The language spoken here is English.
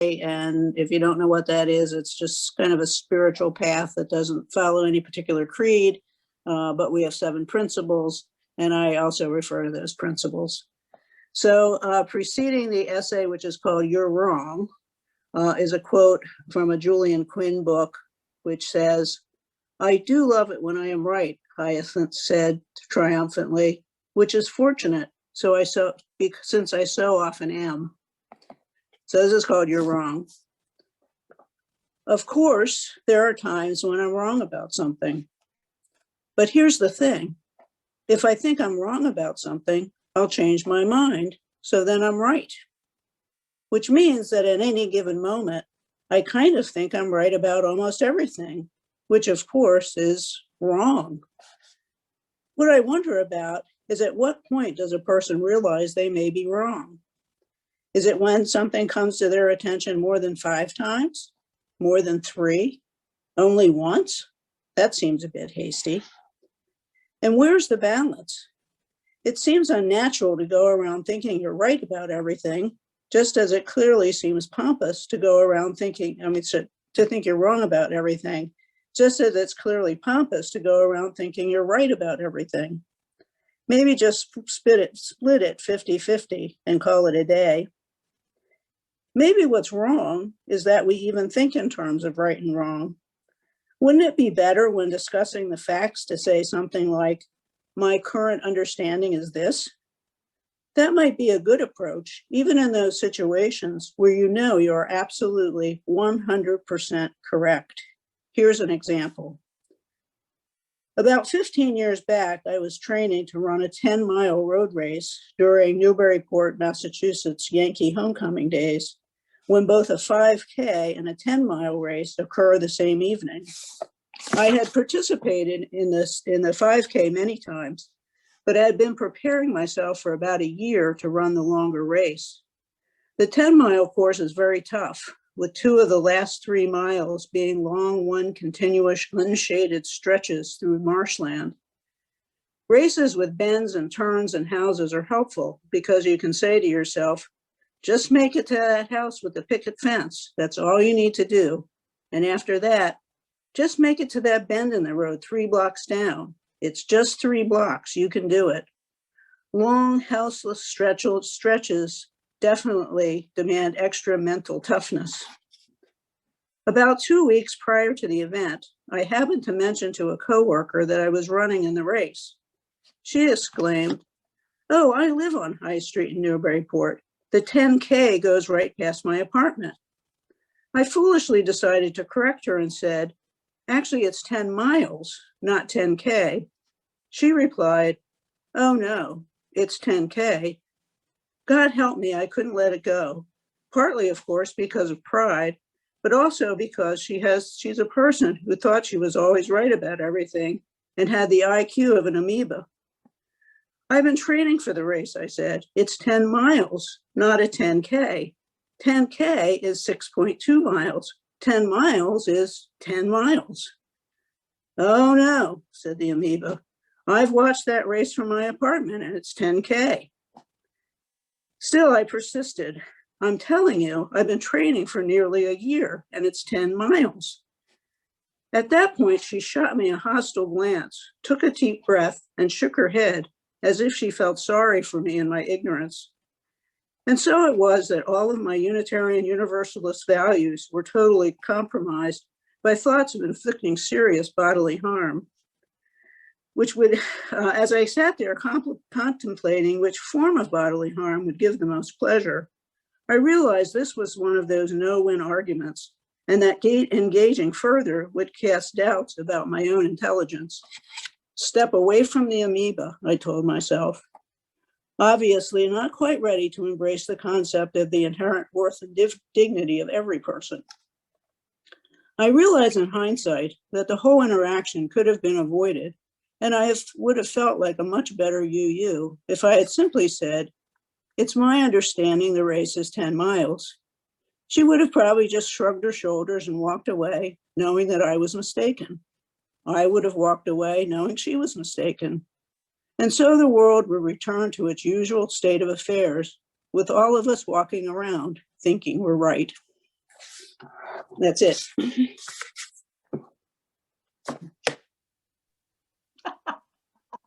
And if you don't know what that is, it's just kind of a spiritual path that doesn't follow any particular creed, but we have 7 principles, and I also refer to those principles. So preceding the essay, which is called You're Wrong, is a quote from a Julian Quinn book, which says, "I do love it when I am right," Hyacinth said triumphantly, "which is fortunate, since I so often am." So this is called You're Wrong. Of course, there are times when I'm wrong about something. But here's the thing. If I think I'm wrong about something, I'll change my mind, so then I'm right. Which means that at any given moment, I kind of think I'm right about almost everything, which of course is wrong. What I wonder about is, at what point does a person realize they may be wrong? Is it when something comes to their attention more than 5 times? More than 3? Only once? That seems a bit hasty. And where's the balance? It seems unnatural to go around thinking you're right about everything, just as it clearly seems pompous to go around thinking, to think you're wrong about everything, just as it's clearly pompous to go around thinking you're right about everything. Maybe just split it 50-50 and call it a day. Maybe what's wrong is that we even think in terms of right and wrong. Wouldn't it be better when discussing the facts to say something like, "My current understanding is this"? That might be a good approach, even in those situations where you know you are absolutely 100% correct. Here's an example. About 15 years back, I was training to run a 10-mile road race during Newburyport, Massachusetts Yankee homecoming days, when both a 5K and a 10-mile race occur the same evening. I had participated in the 5K many times, but I had been preparing myself for about a year to run the longer race. The 10-mile course is very tough, with 2 of the last 3 miles being long, continuous unshaded stretches through marshland. Races with bends and turns and houses are helpful because you can say to yourself, just make it to that house with the picket fence. That's all you need to do. And after that, just make it to that bend in the road 3 blocks down. It's just 3 blocks. You can do it. Long, houseless stretches definitely demand extra mental toughness. About 2 weeks prior to the event, I happened to mention to a coworker that I was running in the race. She exclaimed, "Oh, I live on High Street in Newburyport. The 10K goes right past my apartment." I foolishly decided to correct her and said, "Actually, it's 10 miles, not 10K. She replied, "Oh no, it's 10K. God help me, I couldn't let it go. Partly, of course, because of pride, but also because she's a person who thought she was always right about everything and had the IQ of an amoeba. "I've been training for the race," I said. "It's 10 miles, not a 10K. 10K is 6.2 miles. 10 miles is 10 miles. "Oh no," said the amoeba. "I've watched that race from my apartment and it's 10K. Still, I persisted. "I'm telling you, I've been training for nearly a year and it's 10 miles. At that point, she shot me a hostile glance, took a deep breath, and shook her head as if she felt sorry for me and my ignorance. And so it was that all of my Unitarian Universalist values were totally compromised by thoughts of inflicting serious bodily harm, which would, as I sat there contemplating which form of bodily harm would give the most pleasure, I realized this was one of those no-win arguments, and that engaging further would cast doubts about my own intelligence. Step away from the amoeba, I told myself. Obviously not quite ready to embrace the concept of the inherent worth and dignity of every person. I realize in hindsight that the whole interaction could have been avoided, and I would have felt like a much better you if I had simply said, "It's my understanding the race is 10 miles. She would have probably just shrugged her shoulders and walked away, knowing that I was mistaken. I would have walked away knowing she was mistaken. And so the world would return to its usual state of affairs, with all of us walking around thinking we're right." That's it.